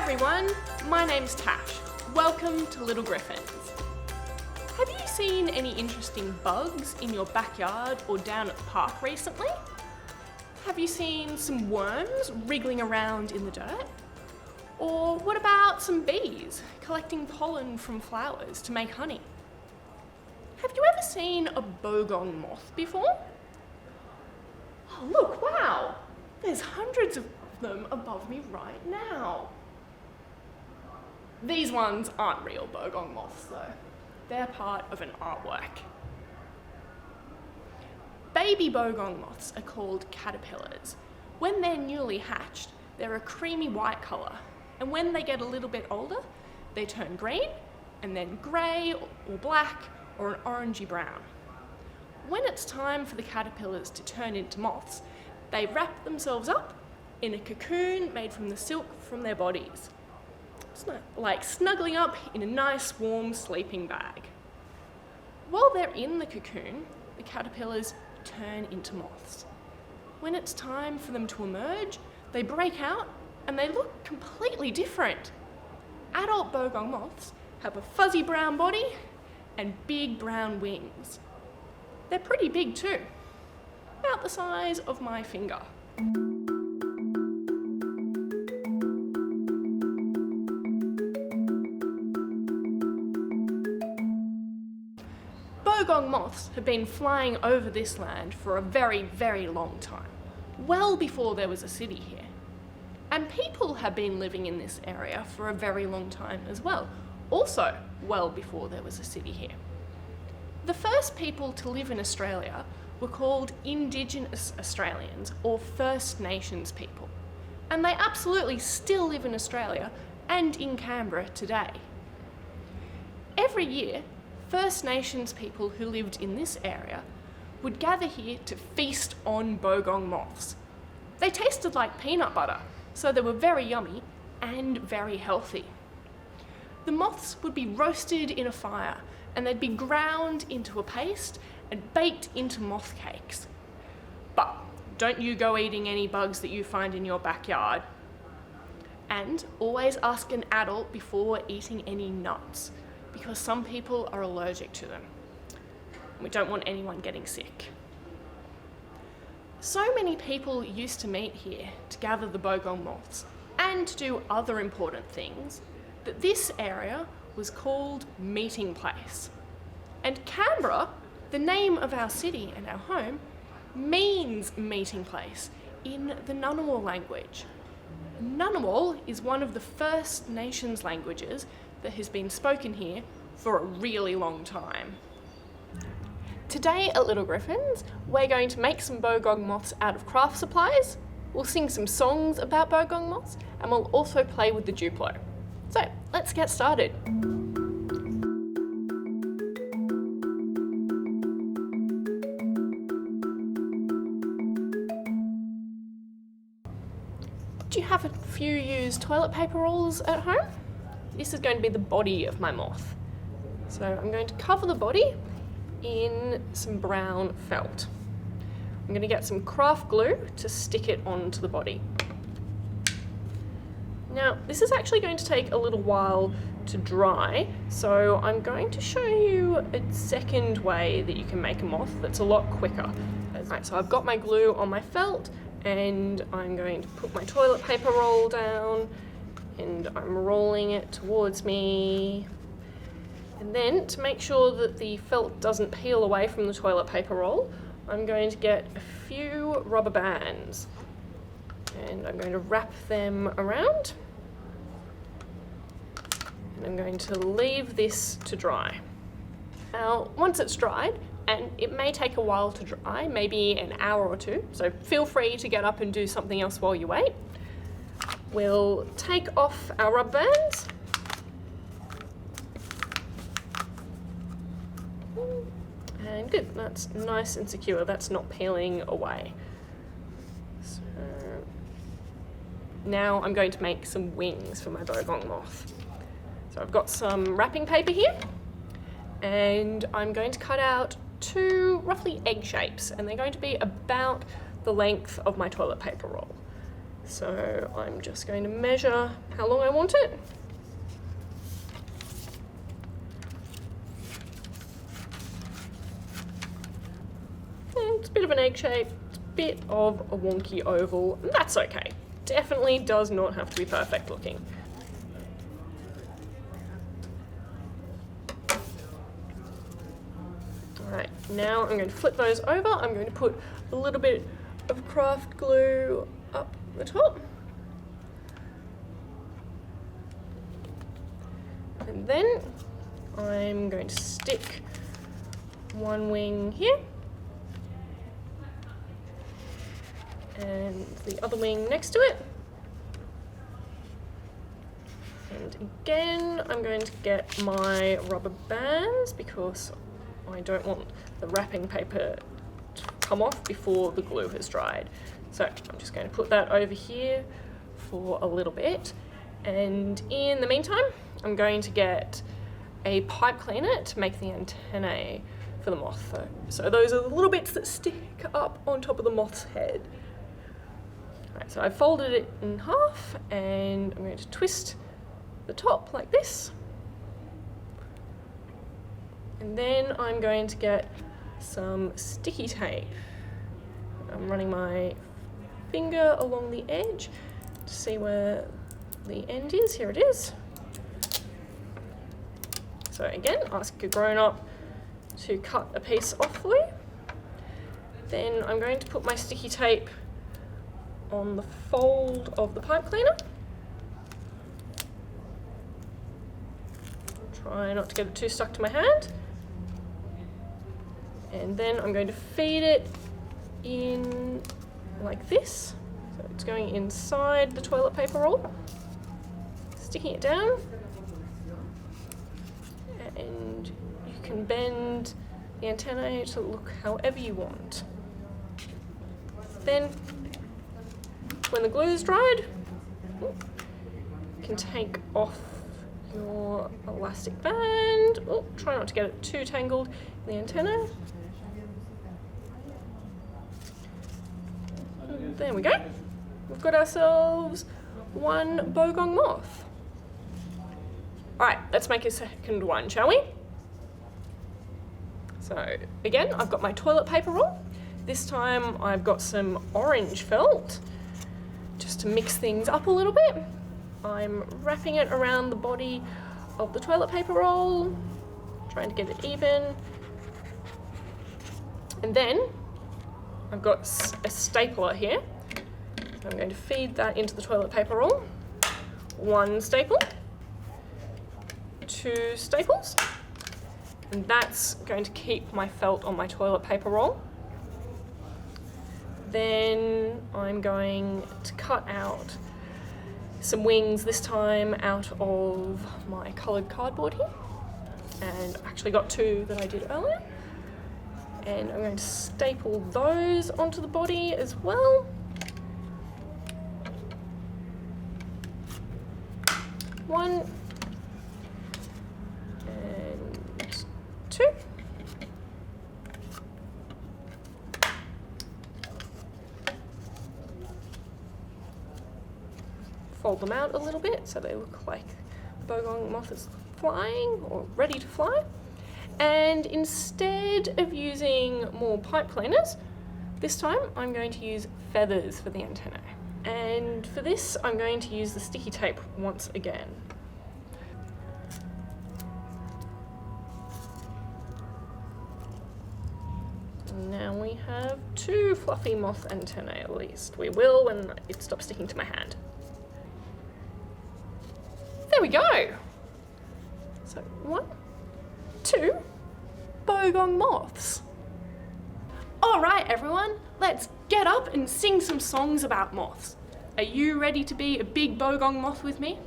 everyone, my name's Tash. Welcome to Little Griffins. Have you seen any interesting bugs in your backyard or down at the park recently? Have you seen some worms wriggling around in the dirt? Or what about some bees collecting pollen from flowers to make honey? Have you ever seen a bogong moth before? Oh look, wow! There's hundreds of them above me right now. These ones aren't real bogong moths though. They're part of an artwork. Baby bogong moths are called caterpillars. When they're newly hatched, they're a creamy white colour, and when they get a little bit older, they turn green, and then grey or black or an orangey brown. When it's time for the caterpillars to turn into moths, they wrap themselves up in a cocoon made from the silk from their bodies. It's like snuggling up in a nice warm sleeping bag. While they're in the cocoon, the caterpillars turn into moths. When it's time for them to emerge, they break out and they look completely different. Adult bogong moths have a fuzzy brown body and big brown wings. They're pretty big too, about the size of my finger. Bogong moths have been flying over this land for a very, very long time, well before there was a city here. And people have been living in this area for a very long time as well, also well before there was a city here. The first people to live in Australia were called Indigenous Australians or First Nations people, and they absolutely still live in Australia and in Canberra today. Every year, First Nations people who lived in this area would gather here to feast on bogong moths. They tasted like peanut butter, so they were very yummy and very healthy. The moths would be roasted in a fire and they'd be ground into a paste and baked into moth cakes. But don't you go eating any bugs that you find in your backyard. And always ask an adult before eating any nuts, because some people are allergic to them. We don't want anyone getting sick. So many people used to meet here to gather the bogong moths and to do other important things that this area was called Meeting Place. And Canberra, the name of our city and our home, means meeting place in the Ngunnawal language. Ngunnawal is one of the First Nations languages that has been spoken here for a really long time. Today at Little Griffins, we're going to make some bogong moths out of craft supplies, we'll sing some songs about bogong moths, and we'll also play with the Duplo. So, let's get started. Do you have a few used toilet paper rolls at home? This is going to be the body of my moth. So I'm going to cover the body in some brown felt. I'm going to get some craft glue to stick it onto the body. Now, this is actually going to take a little while to dry, so I'm going to show you a second way that you can make a moth that's a lot quicker. Right, so I've got my glue on my felt, and I'm going to put my toilet paper roll down, and I'm rolling it towards me. And then, to make sure that the felt doesn't peel away from the toilet paper roll, I'm going to get a few rubber bands, and I'm going to wrap them around, and I'm going to leave this to dry. Now, once it's dried, and it may take a while to dry, maybe an hour or two, so feel free to get up and do something else while you wait. We'll take off our rubber bands. And good, that's nice and secure, that's not peeling away. So now I'm going to make some wings for my bogong moth. So I've got some wrapping paper here, and I'm going to cut out two roughly egg shapes, and they're going to be about the length of my toilet paper roll. So I'm just going to measure how long I want it. It's a bit of an egg shape, it's a bit of a wonky oval, and that's okay. Definitely does not have to be perfect looking. Alright, now I'm going to flip those over. I'm going to put a little bit of craft glue up the top. And then I'm going to stick one wing here and the other wing next to it. And again, I'm going to get my rubber bands because I don't want the wrapping paper to come off before the glue has dried. So I'm just going to put that over here for a little bit. And in the meantime, I'm going to get a pipe cleaner to make the antennae for the moth. So those are the little bits that stick up on top of the moth's head. Alright, so I've folded it in half and I'm going to twist the top like this. And then I'm going to get some sticky tape. I'm running my finger along the edge to see where the end is. Here it is. So again, ask a grown-up to cut a piece off for you. Then I'm going to put my sticky tape on the fold of the pipe cleaner. Try not to get it too stuck to my hand. And then I'm going to feed it in like this. So it's going inside the toilet paper roll, sticking it down. And you can bend the antennae to look however you want. Then, when the glue is dried, you can take off your elastic band. Try not to get it too tangled in the antenna. There we go. We've got ourselves one Bogong Moth. Alright, let's make a second one, shall we? So again, I've got my toilet paper roll. This time I've got some orange felt, just to mix things up a little bit. I'm wrapping it around the body of the toilet paper roll, trying to get it even. And then I've got a stapler here. So I'm going to feed that into the toilet paper roll. One staple, two staples, and that's going to keep my felt on my toilet paper roll. Then I'm going to cut out some wings, this time out of my coloured cardboard here, and actually got two that I did earlier. And I'm going to staple those onto the body as well. One and two. Fold them out a little bit so they look like Bogong Moth is flying or ready to fly. And instead of using more pipe cleaners, this time I'm going to use feathers for the antennae. And for this, I'm going to use the sticky tape once again. Now we have two fluffy moth antennae at least. We will when it stops sticking to my hand. There we go. So one, two Bogong Moths. All right, everyone, let's get up and sing some songs about moths. Are you ready to be a big Bogong Moth with me?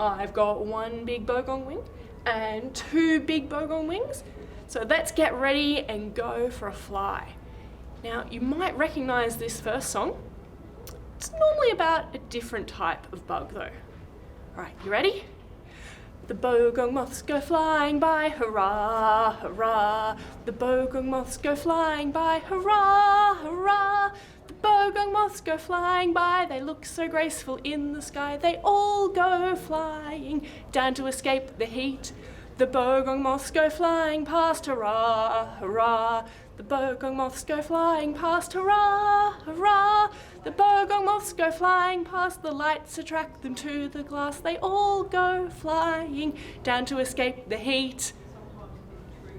I've got one big Bogong wing and two big Bogong wings. So let's get ready and go for a fly. Now, you might recognize this first song. It's normally about a different type of bug though. All right, you ready? The Bogong Moths go flying by, hurrah, hurrah. The Bogong Moths go flying by, hurrah, hurrah. The Bogong moths go flying by, they look so graceful in the sky. They all go flying down to escape the heat. The bogong moths go flying past, hurrah, hurrah. The bogong moths go flying past, hurrah, hurrah. The bogong moths go flying past, the lights attract them to the glass. They all go flying down to escape the heat.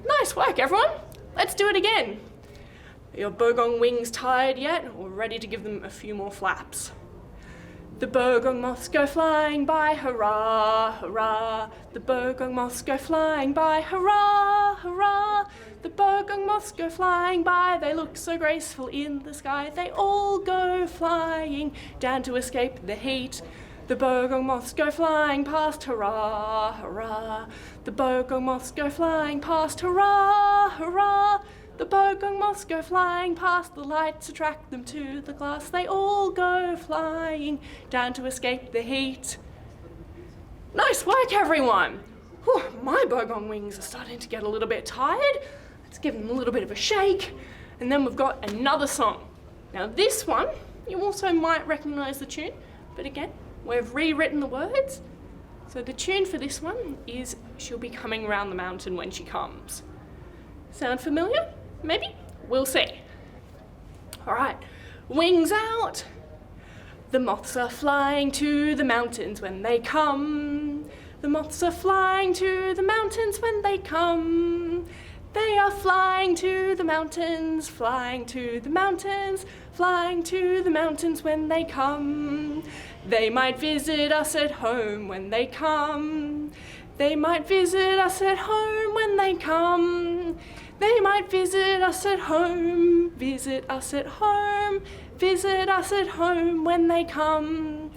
Nice work, everyone. Let's do it again. Are your bogong wings tired yet, or ready to give them a few more flaps? The bogong moths go flying by, hurrah, hurrah. The bogong moths go flying by, hurrah, hurrah. The bogong moths go flying by, they look so graceful in the sky. They all go flying down to escape the heat. The bogong moths go flying past, hurrah, hurrah. The bogong moths go flying past, hurrah, hurrah. The bogong moths go flying past, the lights attract them to the glass. They all go flying down to escape the heat. Nice work, everyone. Whew, my bogong wings are starting to get a little bit tired. Let's give them a little bit of a shake. And then we've got another song. Now this one, you also might recognise the tune, but again, we've rewritten the words. So the tune for this one is She'll Be Coming Round the Mountain When She Comes. Sound familiar? Maybe? We'll see. All right, wings out. The moths are flying to the mountains when they come. The moths are flying to the mountains when they come. They are flying to the mountains, flying to the mountains, flying to the mountains when they come. They might visit us at home when they come. They might visit us at home when they come. They might visit us at home, visit us at home, visit us at home when they come.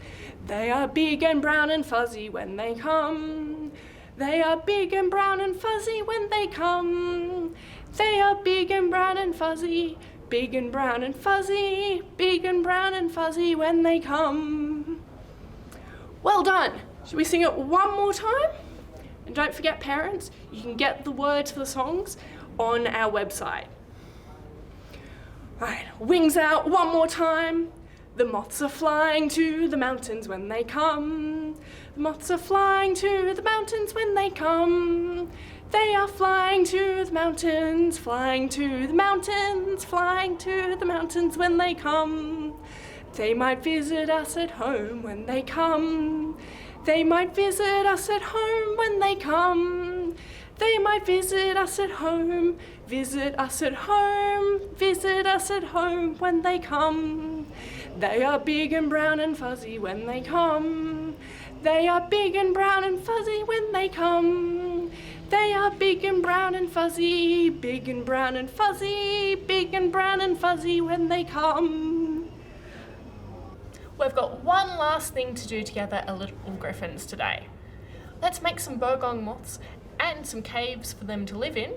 They are big and brown and fuzzy when they come. They are big and brown and fuzzy when they come. They are big and brown and fuzzy, big and brown and fuzzy, big and brown and fuzzy when they come. Well done. Should we sing it one more time? And don't forget, parents, you can get the words for the songs on our website. Right, wings out one more time. The moths are flying to the mountains when they come. The moths are flying to the mountains when they come. They are flying to the mountains, flying to the mountains, flying to the mountains when they come. They might visit us at home when they come. They might visit us at home when they come. They might visit us at home, visit us at home, visit us at home when they come. They are big and brown and fuzzy when they come. They are big and brown and fuzzy when they come. They are big and brown and fuzzy, big and brown and fuzzy, big and brown and fuzzy when they come. We've got one last thing to do together at Little Griffins today. Let's make some bogong moths and some caves for them to live in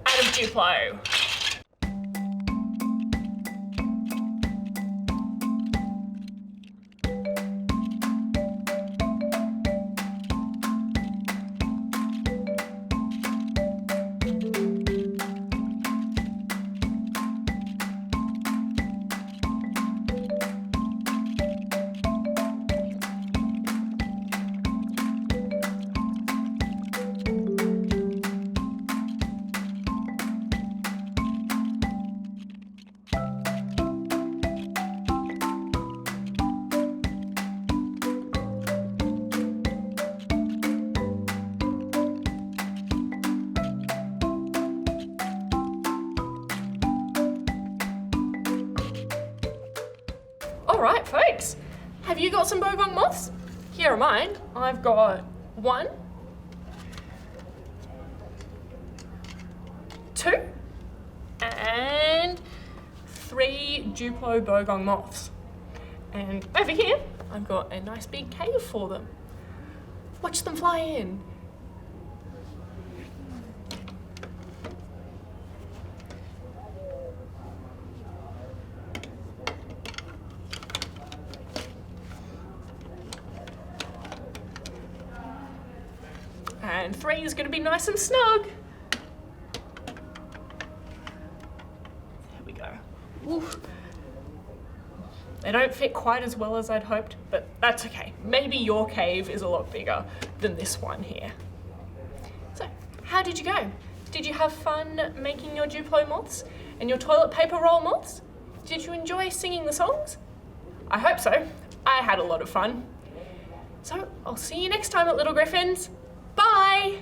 out of Duplo. Alright folks, have you got some bogong moths? Here are mine. I've got 1, 2, and 3 Duplo bogong moths. And over here, I've got a nice big cave for them. Watch them fly in. And 3 is going to be nice and snug. There we go. Oof. They don't fit quite as well as I'd hoped, but that's okay. Maybe your cave is a lot bigger than this one here. So, how did you go? Did you have fun making your Duplo moths and your toilet paper roll moths? Did you enjoy singing the songs? I hope so. I had a lot of fun. So, I'll see you next time at Little Griffins. Bye!